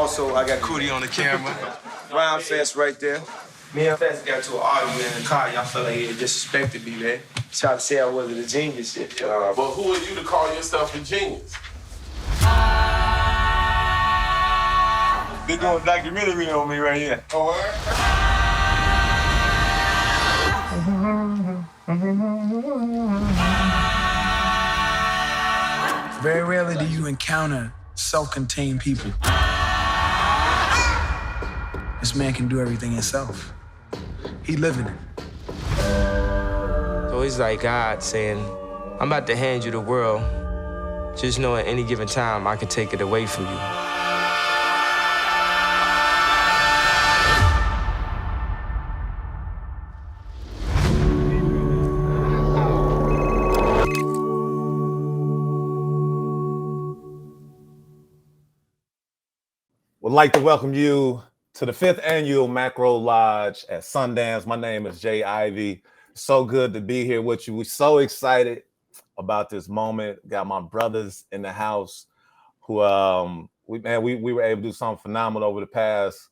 Also, I got Cootie on the camera. Rhyme Fest right there. Me and Fest got to an argument in the car. Y'all felt like he disrespected me, man. Tried to say I wasn't a genius shit. But who are you to call yourself a genius? They doing a documentary on me right here. Oh, Very rarely do you encounter self-contained people. This man can do everything himself. He living it. So he's like God saying, I'm about to hand you the world. Just know at any given time, I can take it away from you. Would like to welcome you to the 5th annual Macro Lodge at Sundance. My name is Jay Ivy. So good to be here with you. We're so excited about this moment. Got my brothers in the house who we were able to do something phenomenal over the past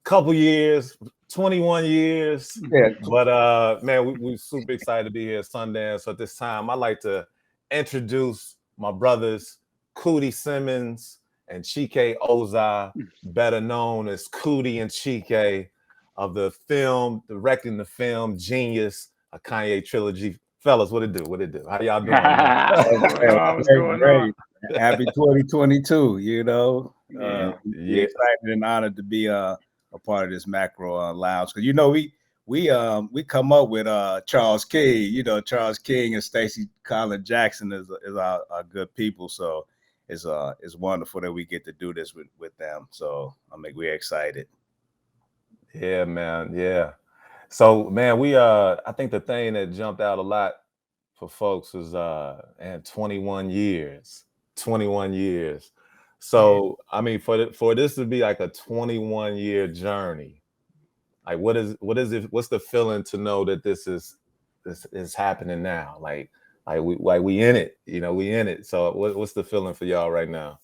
couple years, 21 years. Yeah. But man, we're super excited to be here at Sundance. So at this time, I'd like to introduce my brothers, Cootie Simmons and Chike Oza, better known as Cootie and Chike, of the film, directing the film Genius, a Kanye trilogy. Fellas, what it do? What it do? How y'all doing? What's going on? Happy 2022, you know. Yeah. Excited and honored to be a part of this Macro Lounge. Because, you know, we come up with Charles King. You know, Charles King and Stacey Collin Jackson is our good people. So it's wonderful that we get to do this with them. So we're excited. Yeah, man. Yeah. So, man, I think the thing that jumped out a lot for folks is 21 years. 21 years. So, I mean, for this to be like a 21-year journey, like what is it? What's the feeling to know that this is happening now? Like we in it, you know, we in it. So what's the feeling for y'all right now?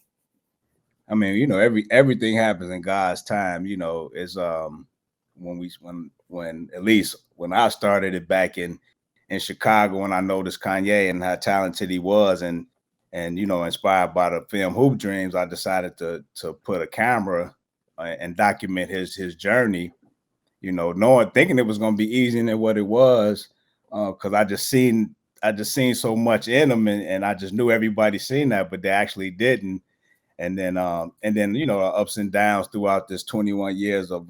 I mean, you know, everything happens in God's time. You know, is when at least when I started it back in Chicago, when I noticed Kanye and how talented he was, and you know, inspired by the film Hoop Dreams, I decided to put a camera and document his journey. You know, thinking it was going to be easier than what it was, because I just seen so much in him, and I just knew everybody seen that, but they actually didn't. And then you know, ups and downs throughout this 21 years of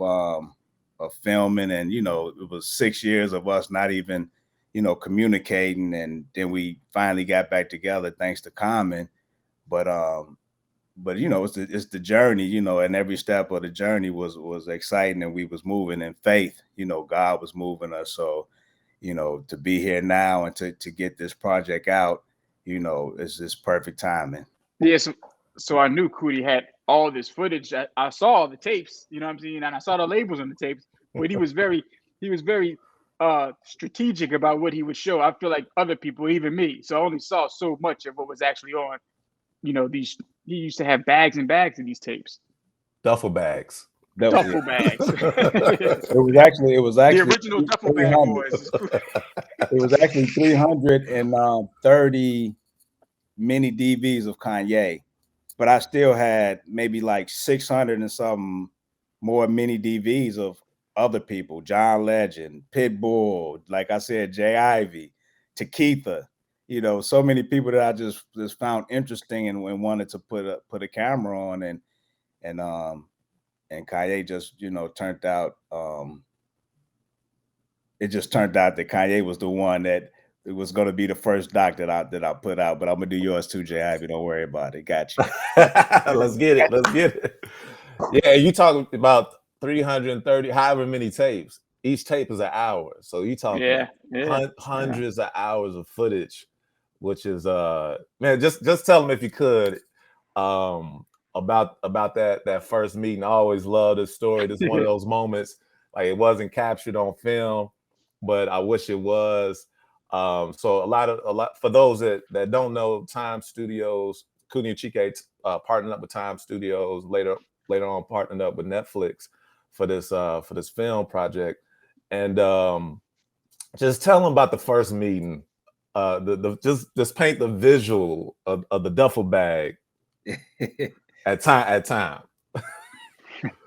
filming, and you know, it was 6 years of us not even, you know, communicating, and then we finally got back together thanks to Common. But you know, it's the journey, you know, and every step of the journey was exciting, and we was moving in faith. You know, God was moving us. So, you know, to be here now and to get this project out, you know, is this perfect timing. Yes. So I knew Cootie had all this footage. I saw the tapes, you know what I'm saying, and I saw the labels on the tapes. But he was very strategic about what he would show. I feel like other people, even me, so I only saw so much of what was actually on. You know, he used to have bags and bags of these tapes. Duffel bags. Duffel bags. It was actually the original duffel bag boys. It was actually 330 mini DVs of Kanye, but I still had maybe like 600 and something more mini DVs of other people: John Legend, Pitbull, like I said, Jay Ivy, Takitha. You know, so many people that I just found interesting and wanted to put a camera on, and Kanye just, you know, turned out. It just turned out that Kanye was the one that it was going to be the first doc that I put out. But I'm gonna do yours too, Jay Ivy. Don't worry about it. Got you. Let's get it. Yeah, you talking about 330, however many tapes. Each tape is an hour, so you talking hundreds of hours of footage, which is man. Just tell them if you could about that first meeting. I always love this story. This is one of those moments, like it wasn't captured on film, but I wish it was. So a lot for those that don't know, Time Studios, Cootie and Chike partnered up with Time Studios later later on partnered up with Netflix for this film project. And just tell them about the first meeting. Just paint the visual of the duffel bag at time.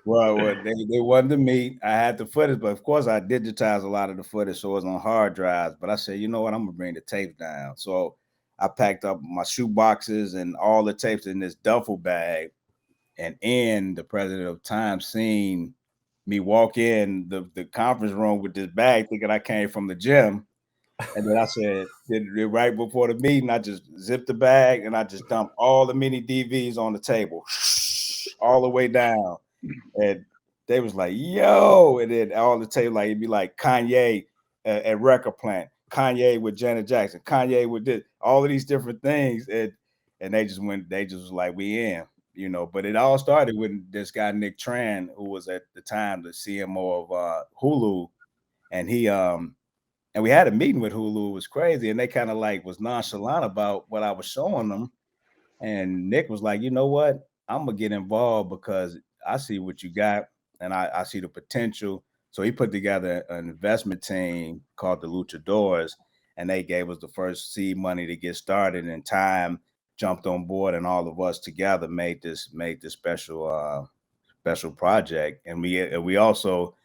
Well, they wanted to meet. I had the footage, but of course I digitized a lot of the footage, so it was on hard drives. But I said, you know what, I'm gonna bring the tapes down. So I packed up my shoe boxes and all the tapes in this duffel bag. And the president of Time seen me walk in the conference room with this bag, thinking I came from the gym. And then I said, right before the meeting, I just zipped the bag and I just dumped all the mini DVs on the table, all the way down. And they was like, yo, and then all the tape, like it'd be like Kanye at Record Plant, Kanye with Janet Jackson, Kanye with this, all of these different things. And they just was like, we in, you know. But it all started with this guy, Nick Tran, who was at the time the CMO of Hulu. And he and we had a meeting with Hulu. It was crazy. And they kind of like was nonchalant about what I was showing them. And Nick was like, you know what? I'm gonna get involved because I see what you got and I see the potential. So he put together an investment team called the Luchadors, and they gave us the first seed money to get started. And Time jumped on board, and all of us together made this special project. And we also,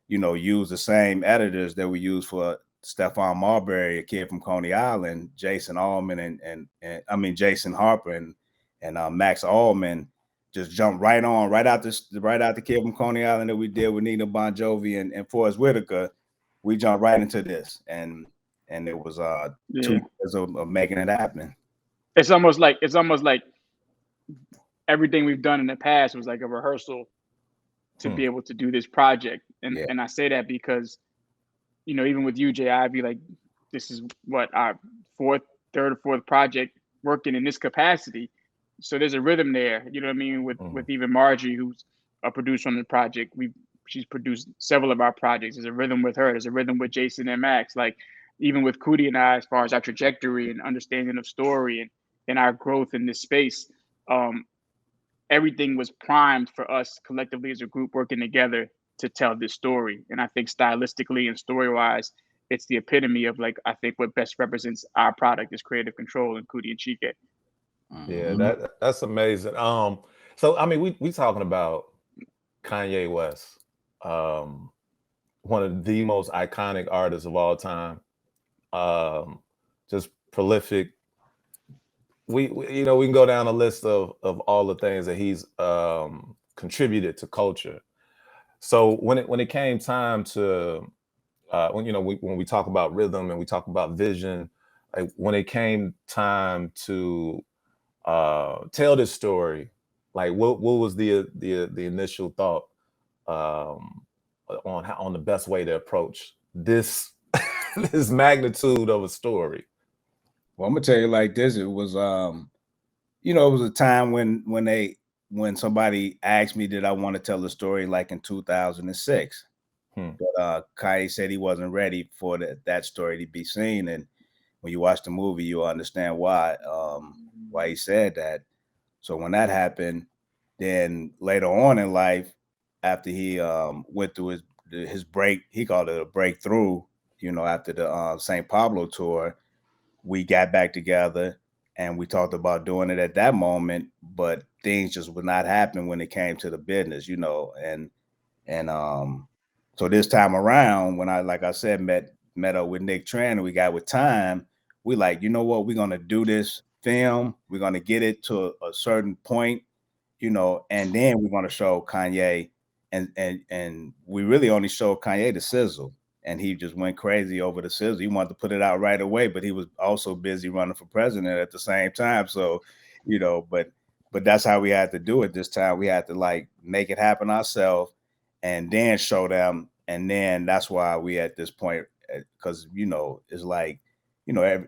you know, used the same editors that we used for Stephon Marbury, a kid from Coney Island, Jason Allman and Jason Harper and Max Allman. Just jumped right out the kid from Coney Island that we did with Nina Bon Jovi and Forrest Whitaker. We jumped right into this, and it was 2 years of making it happen. It's almost like everything we've done in the past was like a rehearsal to be able to do this project. And I say that because, you know, even with you, Jay, I'd be like, this is what our third or fourth project working in this capacity. So there's a rhythm there, you know what I mean? With even Margie, who's a producer on the project, she's produced several of our projects. There's a rhythm with her. There's a rhythm with Jason and Max. Like even with Cootie and I, as far as our trajectory and understanding of story and our growth in this space, everything was primed for us collectively as a group working together to tell this story. And I think stylistically and story-wise, it's the epitome of like, I think what best represents our product is Creative Control and Cootie and Chike. Yeah, that's amazing. So I mean, we talking about Kanye West, one of the most iconic artists of all time, just prolific. We you know, we can go down a list of all the things that he's contributed to culture. So when it came time to when we talk about rhythm and we talk about vision, like when it came time to tell this story, like what was the initial thought on the best way to approach this this magnitude of a story? Well, I'm gonna tell you like this. It was it was a time when somebody asked me did I want to tell the story like in 2006. But Kanye said he wasn't ready for that story to be seen. And when you watch the movie, you'll understand why he said that. So when that happened, then later on in life, after he went through his break, he called it a breakthrough, after the St. Pablo tour, we got back together and we talked about doing it at that moment, but things just would not happen when it came to the business, so this time around, when I, like I said, met up with Nick Tran and we got with Time, we like, you know what, we're going to do this film. We're going to get it to a certain point, and then we're going to show Kanye and we really only showed Kanye the sizzle and he just went crazy over the sizzle. He wanted to put it out right away, but he was also busy running for president at the same time. So, but that's how we had to do it this time. We had to like make it happen ourselves and then show them. And then that's why we at this point, because, it's like,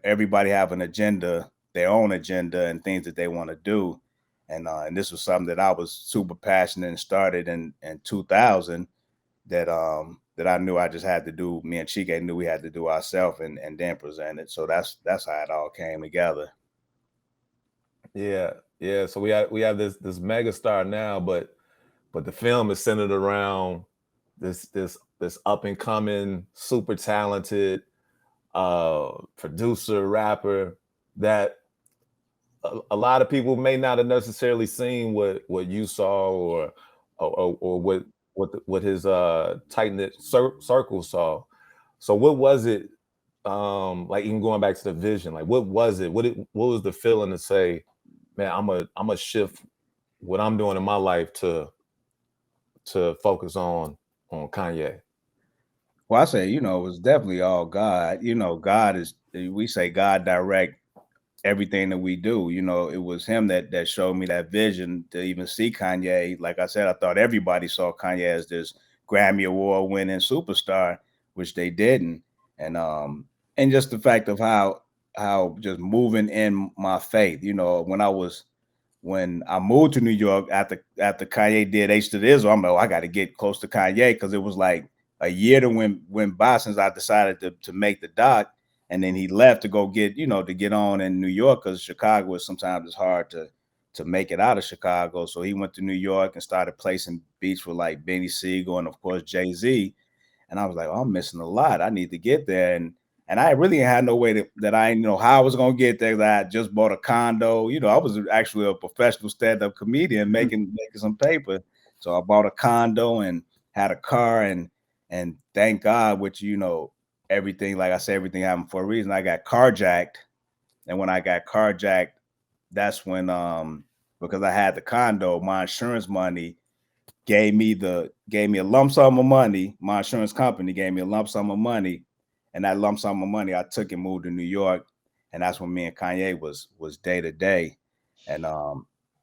everybody have an agenda, their own agenda and things that they want to do. And this was something that I was super passionate and started in 2000 that I knew I just had to do. Me and Chike knew we had to do ourselves and then present it. So that's how it all came together. Yeah. So we have this mega star now, but but the film is centered around this up and coming, super talented producer, rapper that a lot of people may not have necessarily seen what you saw or what his tight knit circle saw. So what was it like? Even going back to the vision, like what was it? What was the feeling to say, man, I'm a shift what I'm doing in my life to focus on Kanye? Well, I say, it was definitely all God. God is, we say God direct everything that we do. It was him that showed me that vision to even see Kanye. Like I said, I thought everybody saw Kanye as this Grammy Award winning superstar, which they didn't. And just the fact of how just moving in my faith, when I moved to New York after Kanye did H to the Izzo, I'm like, I got to get close to Kanye, because it was like a year to went by since I decided to make the doc, and then he left to go get to get on in New York, because Chicago is sometimes it's hard to make it out of Chicago. So he went to New York and started placing beats with like Benny Siegel and of course Jay-Z, and I was like, I'm missing a lot. I need to get there, and I really had no way that I didn't know how I was gonna get there. I just bought a condo. I was actually a professional stand-up comedian making some paper, so I bought a condo and had a car, and thank God, which everything, like I said, everything happened for a reason. I got carjacked, and when I got carjacked, that's when because I had the condo, my insurance money gave me a lump sum of money. My insurance company gave me a lump sum of money, and that lump sum of money I took and moved to New York, and that's when me and Kanye was day to day, and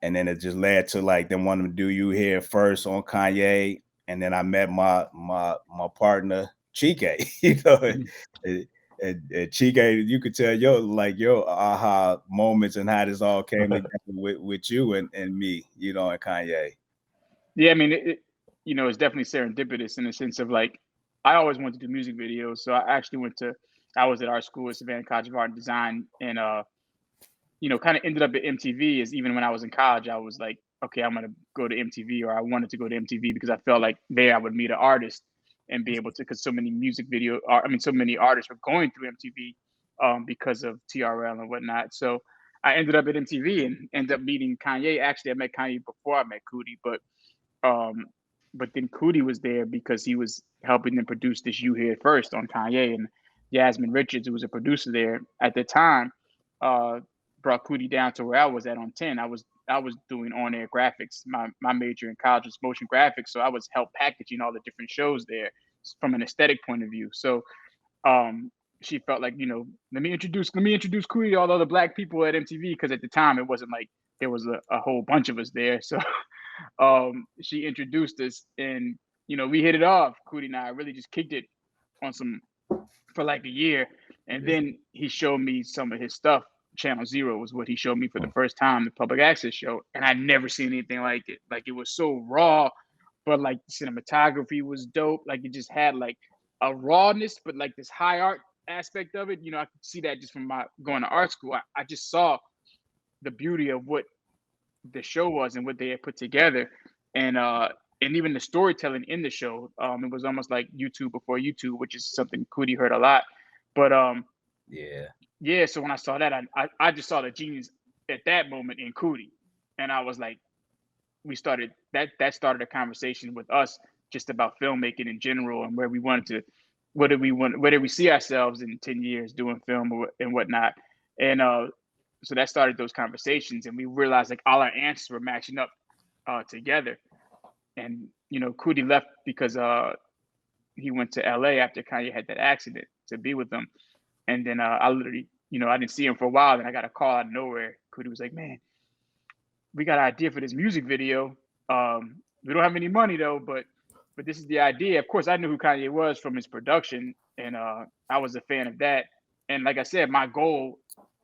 then it just led to like them wanting to do You Here first on Kanye. And then I met my partner, Chike. And Chike, you could tell your aha moments and how this all came together with you and me, and Kanye. Yeah, I mean, it's definitely serendipitous in the sense of like, I always wanted to do music videos. So I actually I was at our school at Savannah College of Art and Design, and kind of ended up at MTV. Is even when I was in college, I was like, okay, I'm gonna go to MTV, or I wanted to go to MTV because I felt like there I would meet an artist and be able to, because so many so many artists were going through MTV because of TRL and whatnot. So I ended up at MTV and ended up meeting Kanye. Actually, I met Kanye before I met Coodie, but then Coodie was there because he was helping them produce this You Here First on Kanye, and Yasmin Richards, who was a producer there at the time, brought Coodie down to where I was at on 10. I was doing on-air graphics. My major in college was motion graphics, so I was help packaging all the different shows there from an aesthetic point of view. So she felt like, let me introduce Coodie to all the other Black people at MTV, because at the time it wasn't like there was a whole bunch of us there. So she introduced us, and we hit it off. Coodie and I really just kicked it for like a year, and then he showed me some of his stuff. Channel Zero was what he showed me for the first time, the public access show, and I'd never seen anything like it. Like, it was so raw, but like the cinematography was dope. Like, it just had like a rawness, but like this high art aspect of it. I could see that just from my going to art school. I just saw the beauty of what the show was and what they had put together, and even the storytelling in the show. It was almost like YouTube before YouTube, which is something Coodie heard a lot. But yeah. So when I saw that, I just saw the genius at that moment in Coodie, and I was like, we started that started a conversation with us just about filmmaking in general, and where did we see ourselves in 10 years doing film and whatnot, and so that started those conversations, and we realized like all our answers were matching up together. And Coodie left because he went to LA after Kanye had that accident to be with them. And then I literally, I didn't see him for a while. Then I got a call out of nowhere. Coodie was like, man, we got an idea for this music video. We don't have any money though, but this is the idea. Of course, I knew who Kanye was from his production, and I was a fan of that. And like I said, my goal,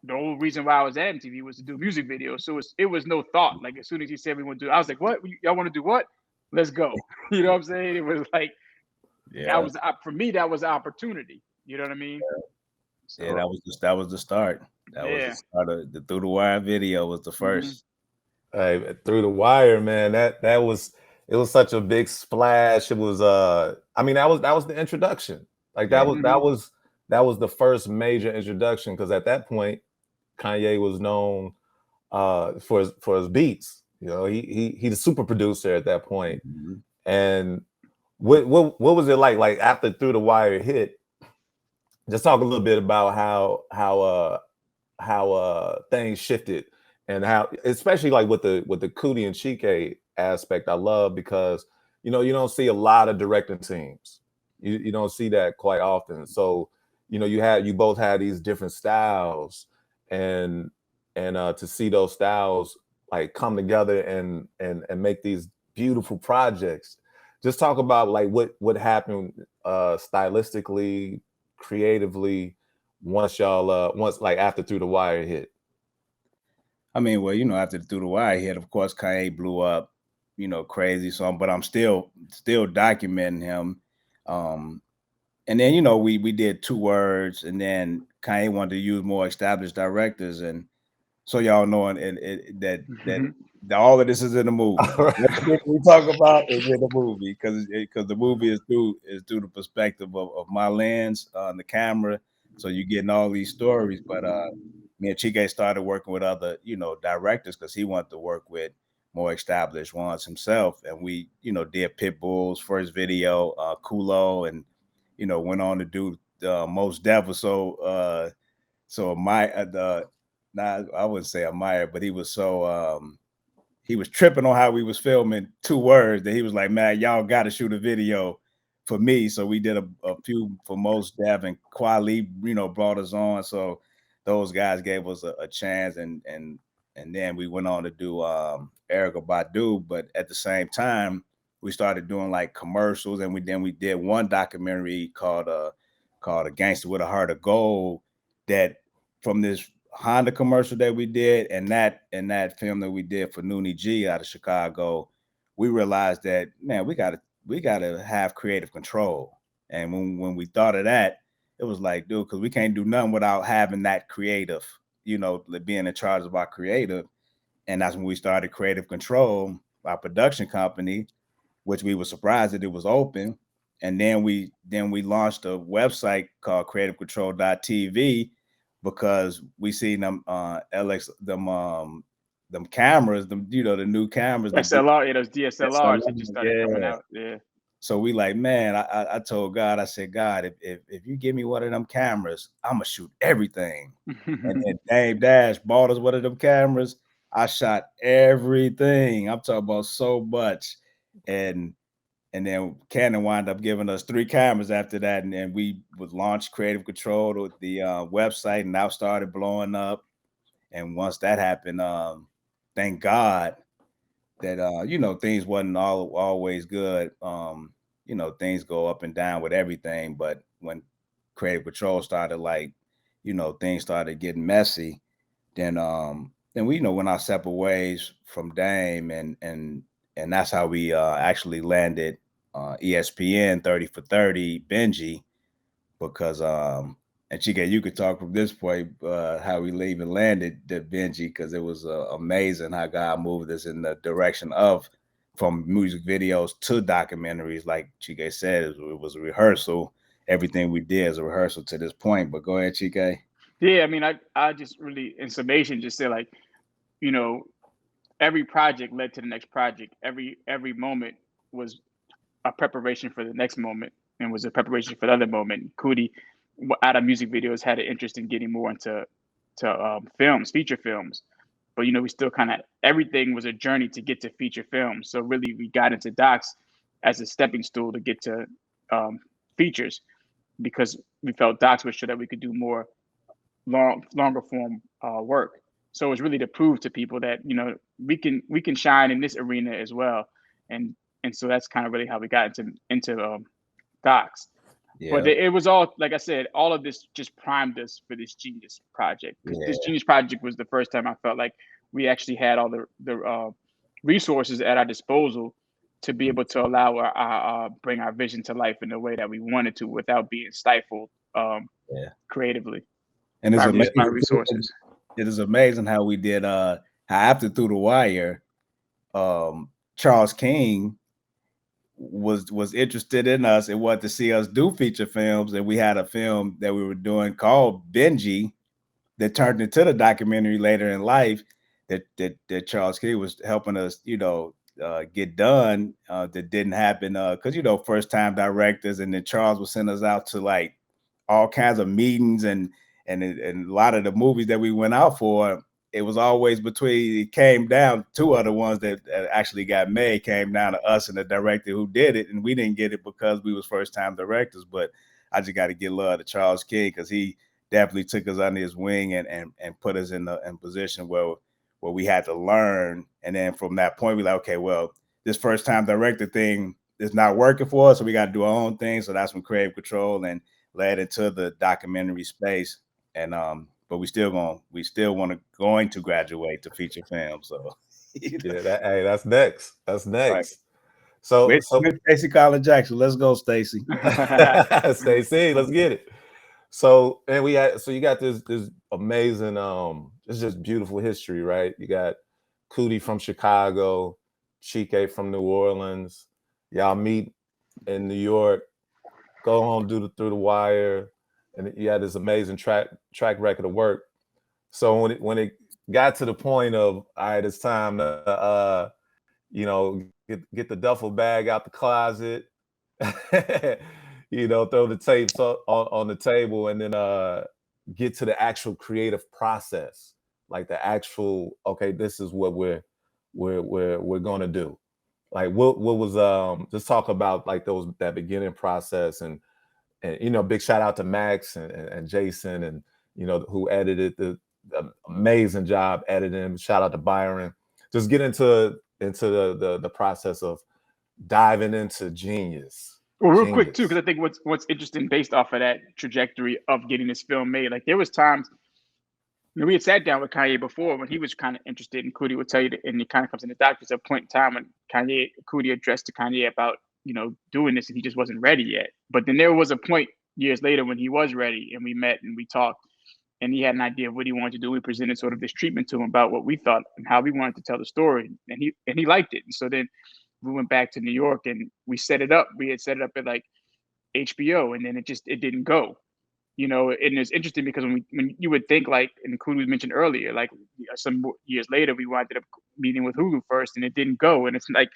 the whole reason why I was at MTV was to do music videos. So it was no thought. Like, as soon as he said we want to do, I was like, what? Y'all want to do what? Let's go. You know what I'm saying? It was like, that was, for me, that was an opportunity. You know what I mean? So, that was the start. That was the start of the Through the Wire video was the first. Hey, Through the Wire, man. That was it was such a big splash. It was I mean, that was the introduction. Like that was the first major introduction, because at that point Kanye was known for his beats. You know, he's a super producer at that point. And what was it like after Through the Wire hit? Just talk a little bit about how things shifted, and how, especially like with the Coodie and Chike aspect, I love, because you know, you don't see a lot of directing teams. You don't see that quite often. So, you know, you both had these different styles, and to see those styles like come together and make these beautiful projects. Just talk about like what happened stylistically, creatively, once like after Through the Wire hit. I mean, well, you know, after Through the Wire hit, of course, Kanye blew up, you know, crazy. So, but I'm still documenting him. And then, you know, we did 2 Words, and then Kanye wanted to use more established directors, and so y'all know that all of this is in the movie. We talk about is in the movie, because the movie is through the perspective of my lens on the camera. So you're getting all these stories. But me and Chike started working with other, you know, directors, because he wanted to work with more established ones himself. And we, you know, did Pitbull's first video, Kulo, and, you know, went on to do Most Def. So I wouldn't say admire, but he was so he was tripping on how we was filming 2 Words, that he was like, man, y'all got to shoot a video for me. So we did a few for Most Def, and Kweli, you know, brought us on. So those guys gave us a chance, and then we went on to do Erykah Badu. But at the same time, we started doing like commercials, and we did one documentary called A Gangster with a Heart of Gold, that from this Honda commercial that we did, and that film that we did for Noonie G out of Chicago, we realized that, man, we gotta have creative control. And when we thought of that, it was like, dude, because we can't do nothing without having that creative, you know, being in charge of our creative. And that's when we started Creative Control, our production company, which we were surprised that it was open. And then we launched a website called creativecontrol.tv, because we seen them them cameras, you know, the new cameras, SLR, those DSLRs that just started coming out. Yeah. So we like, man, I told God, I said, God, if you give me one of them cameras, I'm gonna shoot everything. and Dame Dash bought us one of them cameras. I shot everything. I'm talking about so much. And then Canon wound up giving us 3 cameras after that. And then we would launch Creative Control with the website, and now started blowing up. And once that happened, thank God that, you know, things wasn't always good. You know, things go up and down with everything. But when Creative Control started, like, you know, things started getting messy, then we, you know, went our separate ways from Dame, and that's how we actually landed ESPN 30 for 30 Benji, because and Chike, you could talk from this point how we even landed the Benji, because it was amazing how God moved us in the direction of, from music videos to documentaries. Like Chike said, it was a rehearsal. Everything we did is a rehearsal to this point. But go ahead, Chike. Yeah, I mean, I just really, in summation, just say, like, you know, every project led to the next project. Every moment was a preparation for the next moment, and was a preparation for the other moment. Coodie, out of music videos, had an interest in getting more into films, feature films. But, you know, we still kind of, everything was a journey to get to feature films. So really, we got into docs as a stepping stool to get to features, because we felt docs would show that we could do more longer form work. So it was really to prove to people that, you know, we can shine in this arena as well. And so that's kind of really how we got into docs. Yeah. But it was all, like I said, all of this just primed us for this Genius project. Because this Genius project was the first time I felt like we actually had all the resources at our disposal to be able to allow our bring our vision to life in the way that we wanted to, without being stifled creatively. And it's amazing. My resources. It is amazing how we did how after Through the Wire, Charles King was interested in us and wanted to see us do feature films. And we had a film that we were doing called Benji that turned into the documentary later in life that Charles King was helping us, get done. That didn't happen because first time directors, and then Charles would send us out to like all kinds of meetings and a lot of the movies that we went out for. It was always it came down, two other ones that actually got made came down to us and the director who did it. And we didn't get it because we was first time directors, but I just got to give love to Charles King because he definitely took us under his wing and put us in position where we had to learn. And then from that point, we like, okay, well, this first time director thing is not working for us. So we got to do our own thing. So that's when Creative Control and led into the documentary space. And, but we still going to graduate to feature film. So yeah, that's next. That's next. Right. So Stacey Collins Jackson. Let's go, Stacey. Stacey, let's get it. So you got this amazing, it's just beautiful history, right? You got Coodie from Chicago, Chike from New Orleans. Y'all meet in New York, go on Through the Wire, and you had this amazing track record of work. So when it got to the point of, all right, it's time to get the duffel bag out the closet, throw the tapes on the table, and then get to the actual creative process, like the actual, okay, this is what we're gonna do. Like what was just talk about like that beginning process and big shout out to Max and Jason and who edited the amazing job editing. Shout out to Byron. Just get into the process of diving into Genius. Well, real quick too, because I think what's interesting based off of that trajectory of getting this film made, like there was times, we had sat down with Kanye before when he was kind of interested, and Coodie would tell you that, and it kind of comes in the doc. There's a point in time when Coodie addressed to Kanye about doing this, and he just wasn't ready yet. But then there was a point years later when he was ready, and we met and we talked, and he had an idea of what he wanted to do. We presented sort of this treatment to him about what we thought and how we wanted to tell the story, and he liked it. And so then we went back to New York and we set it up. We had set it up at like HBO, and then it didn't go. And it's interesting because when you would think, like, and Coodie mentioned earlier, like some years later, we wound up meeting with Hulu first, and it didn't go. And it's like,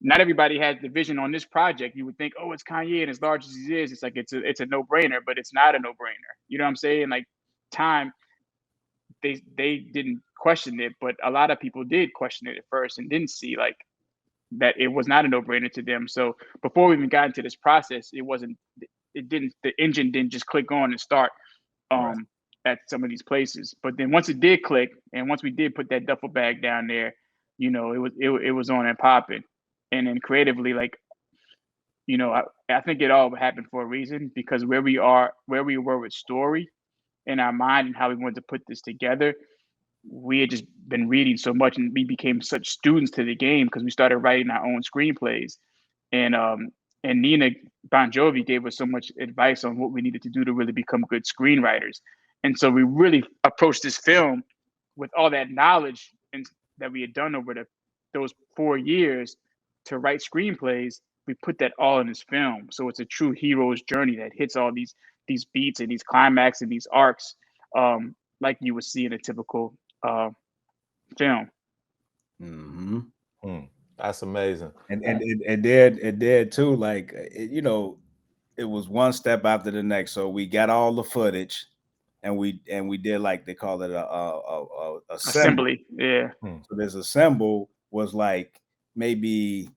not everybody has the vision on this project. You would think, oh, it's Kanye, and as large as he is, it's like it's a no-brainer, but it's not a no-brainer. You know what I'm saying? Like, time, they didn't question it, but a lot of people did question it at first and didn't see like that it was not a no-brainer to them. So before we even got into this process, the engine didn't just click on and start at some of these places. But then once it did click, and once we did put that duffel bag down there, it was on and popping. And then creatively, like, I think it all happened for a reason, because where we were with story in our mind and how we wanted to put this together, we had just been reading so much, and we became such students to the game because we started writing our own screenplays. And Nina Bon Jovi gave us so much advice on what we needed to do to really become good screenwriters. And so we really approached this film with all that knowledge and that we had done over those 4 years to write screenplays. We put that all in this film. So it's a true hero's journey that hits all these beats and these climax and these arcs, like you would see in a typical film. Mm-hmm. That's amazing. And it did too. Like, it was one step after the next. So we got all the footage, and we did, like, they call it a assembly. Yeah. So this assemble was like maybe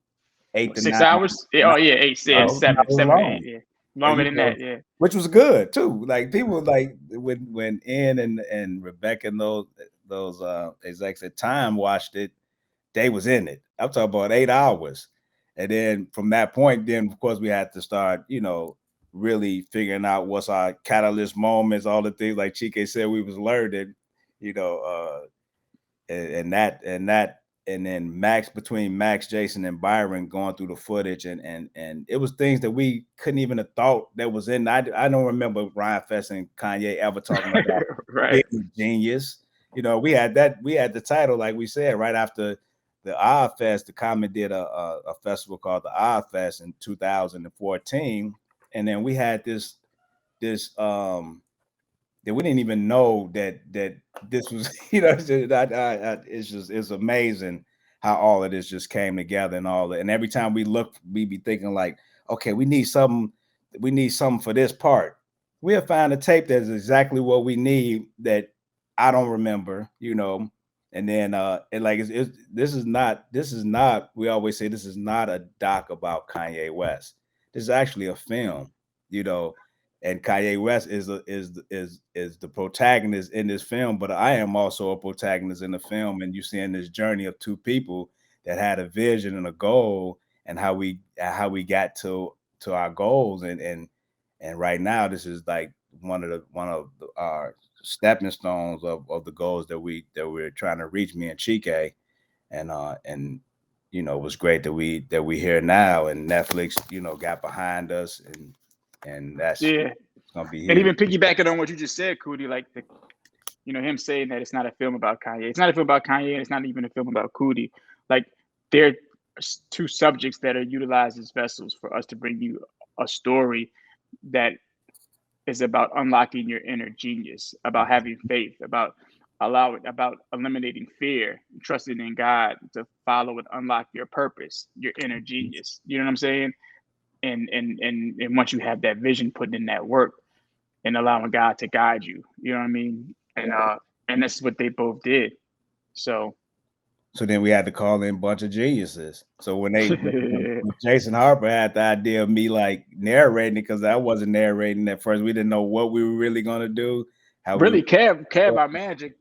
8 to 6 9 hours. Yeah. Oh yeah, 8, 6, 7, 8. Yeah. Longer than that. Yeah. Which was good too. Like, people, like, when Ian and Rebecca and those execs at Time watched it, they was in it. I'm talking about 8 hours. And then from that point, then of course we had to start, really figuring out what's our catalyst moments, all the things like Chike said we was learning, and then between Max, Jason, and Byron going through the footage, and it was things that we couldn't even have thought that was in. I don't remember Ryan Fest and Kanye ever talking about right. Genius. We had the title, like we said, right after the Odd Fest, the Common did a festival called the Odd Fest in 2014, and then we had this that we didn't even know that this was, you know, it's amazing how all of this just came together and all that. And every time we look, we be thinking like, okay, we need something for this part. We'll find a tape that's exactly what we need that I don't remember, you know. And then and like this is not, we always say this is not a doc about Kanye West. This is actually a film, you know. And Kanye West is the protagonist in this film, but I am also a protagonist in the film. And you seeing this journey of two people that had a vision and a goal, and how we got to our goals. And right now, this is like one of our stepping stones of the goals that we're trying to reach, me and Chike. And you know, it was great that we here now, and Netflix, you know, got behind us, and that's it's gonna be huge. And even piggybacking on what you just said, Coodie, like you know, him saying that it's not a film about Kanye. It's not a film about Kanye, and it's not even a film about Coodie. Like, they're two subjects that are utilized as vessels for us to bring you a story that is about unlocking your inner genius, about having faith, about eliminating fear, trusting in God to follow and unlock your purpose, your inner genius. You know what I'm saying? And once you have that vision, putting in that work and allowing God to guide you, you know what I mean? And that's what they both did. So then we had to call in a bunch of geniuses. So when Jason Harper had the idea of me like narrating it, because I wasn't narrating at first, we didn't know what we were really gonna do. Kev, our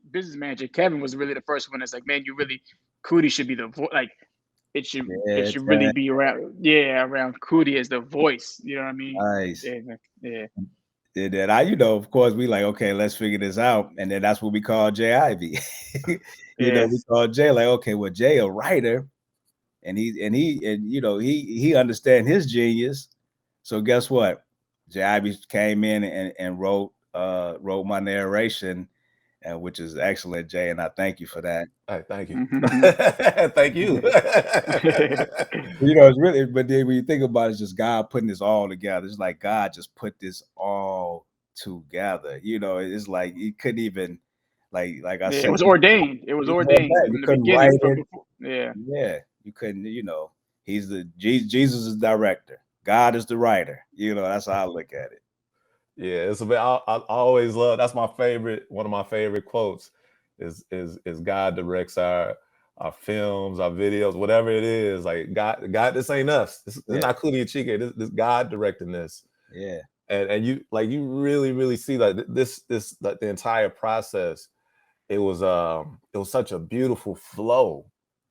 business manager, Kevin was really the first one that's like, man, Coodie should be the voice. Like, it should really be around Coodie as the voice. You know what I mean? Nice. Yeah. And then you know, of course, we like, okay, let's figure this out. And then that's what we call Jay Ivy. You know, we call Jay like, okay, well, Jay a writer, and you know, he understand his genius. So guess what? Jay Ivy came in and wrote my narration, which is excellent, Jay, and I thank you for that. Thank you. Thank you. You know, it's really, but then when you think about it, it's just God putting this all together. It's like God just put this all together. You know, it's like he couldn't even, like I said, it was ordained. It was ordained from the beginning. Yeah, you couldn't. You know, Jesus is the director. God is the writer. You know, that's how I look at it. Yeah, it's a bit. I always love. That's my favorite. One of my favorite quotes is God directs our films, our videos, whatever it is. Like God, this ain't us. This is not Coodie and Chike. This God directing this. Yeah, and you really see like this like the entire process. It was such a beautiful flow,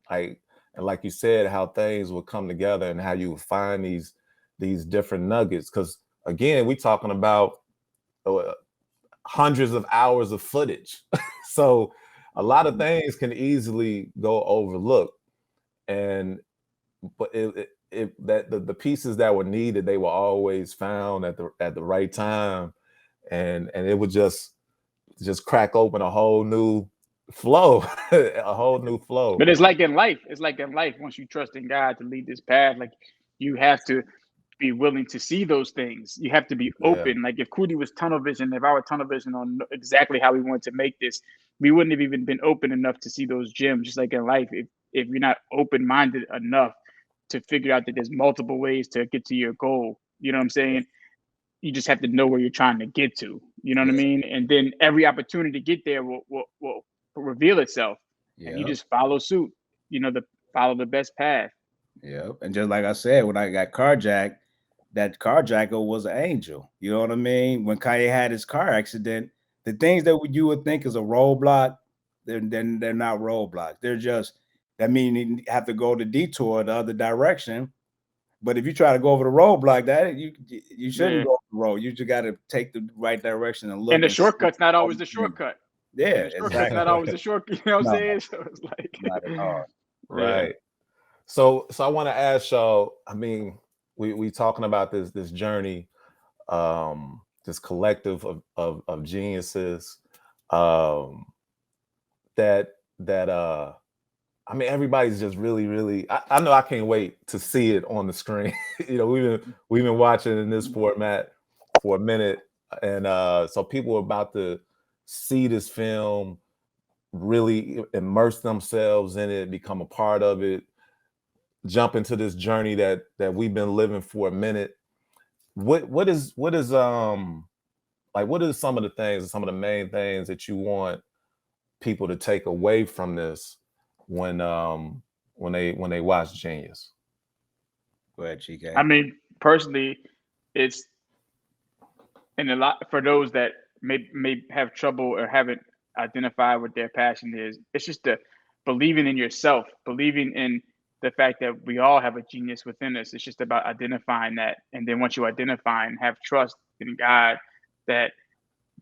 and like you said, how things would come together and how you would find these different nuggets. Because again, we're talking about hundreds of hours of footage. So a lot of things can easily go overlooked. But the pieces that were needed, they were always found at the right time. And it would just crack open a whole new flow, a whole new flow. But it's like in life. Once you trust in God to lead this path, like, you have to be willing to see those things. You have to be open. Like, if Coodie was tunnel vision, if I were tunnel vision on exactly how we wanted to make this, we wouldn't have even been open enough to see those gems. Just like in life, if you're not open-minded enough to figure out that there's multiple ways to get to your goal, you know what I'm saying? You just have to know where you're trying to get to. You know what I mean? And then every opportunity to get there will reveal itself. And you just follow suit. You know, follow the best path. Yeah, and just like I said, when I got carjacked, that carjacker was an angel. You know what I mean? When Kanye had his car accident, the things that you would think is a roadblock, they're not roadblocks. They're just, that means you have to go the detour the other direction. But if you try to go over the roadblock, that you shouldn't go over the road. You just got to take the right direction and look. And the shortcut's not always the shortcut. Yeah, the shortcut's not always the shortcut. You know what I'm saying? So it's like, not at all. Right. Yeah. So I want to ask y'all. I mean, we talking about this journey, this collective of geniuses, that I mean, everybody's just really. I know I can't wait to see it on the screen. You know, we've been watching in this format for a minute, and so people are about to see this film, really immerse themselves in it, become a part of it, jump into this journey that we've been living for a minute. What is like, what are some of the things, some of the main things that you want people to take away from this when they watch Genius? Go ahead, GK. I mean, personally, it's and a lot for those that may have trouble or haven't identified what their passion is. It's just the believing in yourself, believing in the fact that we all have a genius within us. It's just about identifying that, and then once you identify and have trust in God, that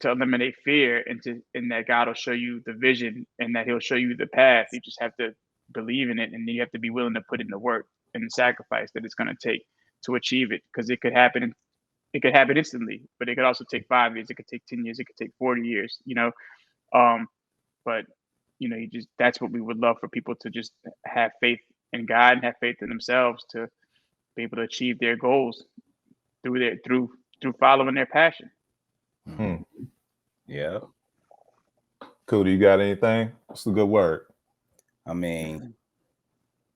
to eliminate fear and that God will show you the vision and that He'll show you the path. You just have to believe in it, and then you have to be willing to put in the work and the sacrifice that it's going to take to achieve it. Because it could happen instantly, but it could also take 5 years. It could take 10 years. It could take 40 years. You know, but you know, that's what we would love for people to just have faith in God and have faith in themselves to be able to achieve their goals through following their passion. Yeah. Cool. Do you got anything? It's a good word. I mean,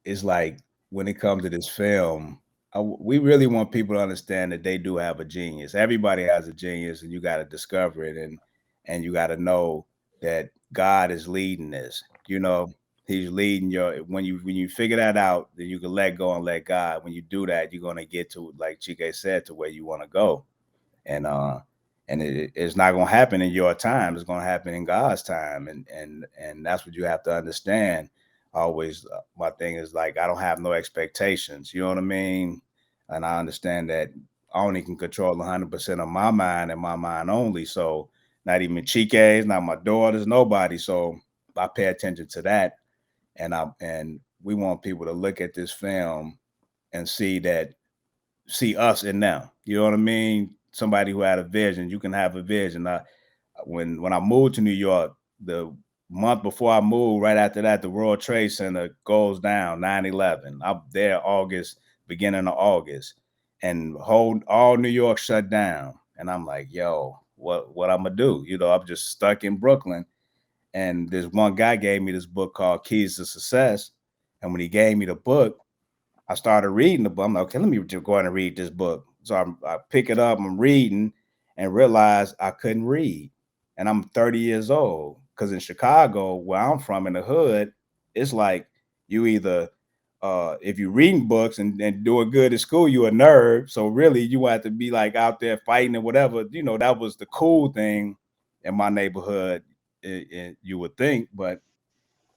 it's like when it comes to this film, we really want people to understand that they do have a genius. Everybody has a genius, and you got to discover it, and you got to know that God is leading this. You know, He's leading when you figure that out, then you can let go and let God. When you do that, you're gonna get to, like Chike said, to where you want to go, and it's not gonna happen in your time. It's gonna happen in God's time, and that's what you have to understand. Always, my thing is like, I don't have no expectations. You know what I mean? And I understand that I only can control 100% of my mind and my mind only. So not even Chike's, not my daughters, nobody. So I pay attention to that. And we want people to look at this film and see us in them. You know what I mean? Somebody who had a vision. You can have a vision. When I moved to New York, the month before I moved, right after that, the World Trade Center goes down, 9/11. I'm there beginning of August, and all New York shut down. And I'm like, yo, what I'm gonna do? You know, I'm just stuck in Brooklyn. And this one guy gave me this book called Keys to Success. And when he gave me the book, I started reading the book. I'm like, okay, let me just go ahead and read this book. So I pick it up, I'm reading, and realize I couldn't read. And I'm 30 years old. Because in Chicago, where I'm from, in the hood, it's like you either, if you're reading books and doing good at school, you're a nerd. So really, you have to be like out there fighting and whatever. You know, that was the cool thing in my neighborhood. You would think, but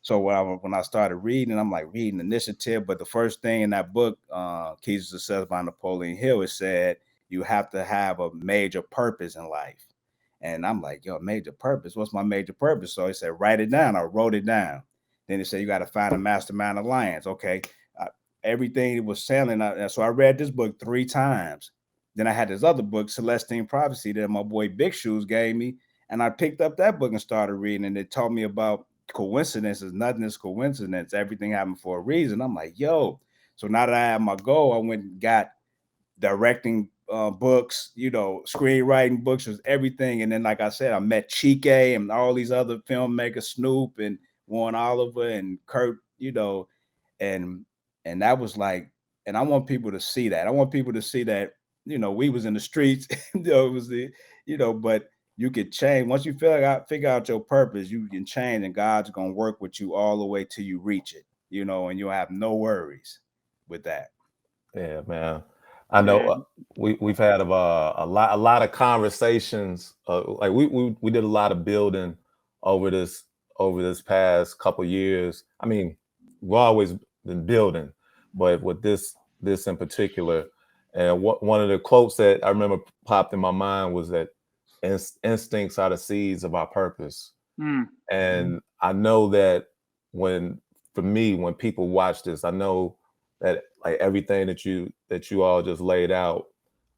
so when I started reading, I'm like reading Initiative, but the first thing in that book, Keys to Success by Napoleon Hill, it said you have to have a major purpose in life. And I'm like, yo, major purpose? What's my major purpose? So he said, write it down. I wrote it down. Then he said, you got to find a mastermind alliance. Okay, everything was selling. So I read this book 3 times. Then I had this other book, Celestine Prophecy, that my boy Big Shoes gave me. And I picked up that book and started reading, and it taught me about coincidences. Nothing is coincidence. Everything happened for a reason. I'm like, yo. So now that I have my goal, I went and got directing books, you know, screenwriting books, was everything. And then, like I said, I met Chike and all these other filmmakers, Snoop and Warren Oliver and Kurt, you know, and that was like, and I want people to see that. I want people to see that, you know, we was in the streets, you know, it was the, you know, but you could change. Once you figure out your purpose, you can change, and God's going to work with you all the way till you reach it, you know, and you'll have no worries with that. Yeah, man. I know we've had a lot of conversations. Like we did a lot of building over this past couple years. I mean, we've always been building, but with this in particular, and one of the quotes that I remember popped in my mind was that instincts are the seeds of our purpose. And I know that when people watch this, I know that like everything that you all just laid out,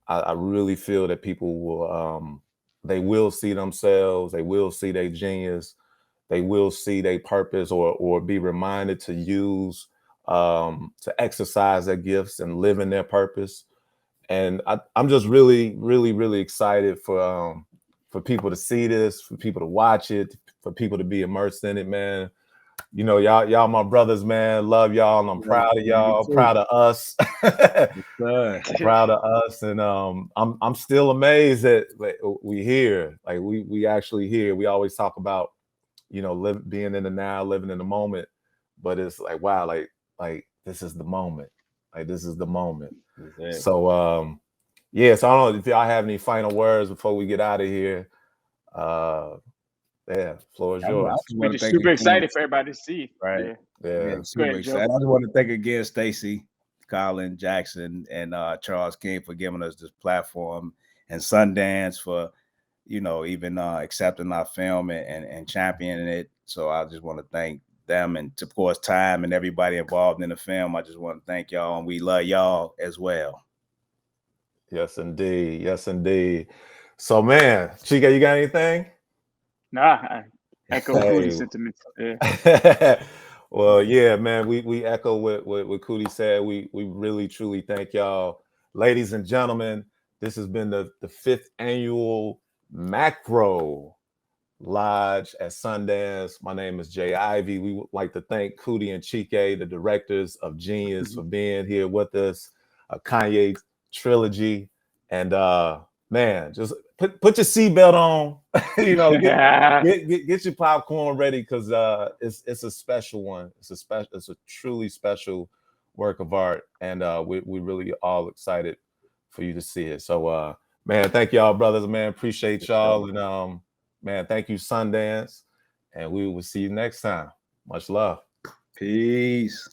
I really feel that people will they will see themselves, they will see their genius, they will see their purpose or be reminded to use to exercise their gifts and live in their purpose. And I'm just really, really, really excited for people to see this, for people to watch it, for people to be immersed in it, man. You know, y'all my brothers, man. Love y'all, and I'm proud of y'all, proud of us. Proud of us. And I'm still amazed that we here. Like we actually here. We always talk about, you know, being in the now, living in the moment. But it's like, wow, like this is the moment. Like this is the moment. Exactly. So yeah, so I don't know if y'all have any final words before we get out of here. Yeah, floor is yours. We're just super excited for everybody to see. Right. Yeah. Super excited. I just want to thank again Stacey, Colin, Jackson, and Charles King for giving us this platform, and Sundance for, you know, even accepting our film and championing it. So I just want to thank them, and of course Time and everybody involved in the film. I just want to thank y'all, and we love y'all as well. Yes, indeed. Yes, indeed. So, man, Chika, you got anything? Nah, I echo Cootie's sentiments. Yeah. Well, yeah, man, we echo what Cootie said. We really truly thank y'all, ladies and gentlemen. This has been the 5th annual Macro Lodge at Sundance. My name is Jay Ivy. We would like to thank Cootie and Chike, the directors of Genius, for being here with us. Kanye trilogy, and man, just put your seatbelt on. You know, get your popcorn ready, because it's a special one. It's a truly special work of art, and we really all excited for you to see it. So man, thank y'all, brothers, man. Appreciate y'all, and man, thank you, Sundance, and we will see you next time. Much love. Peace.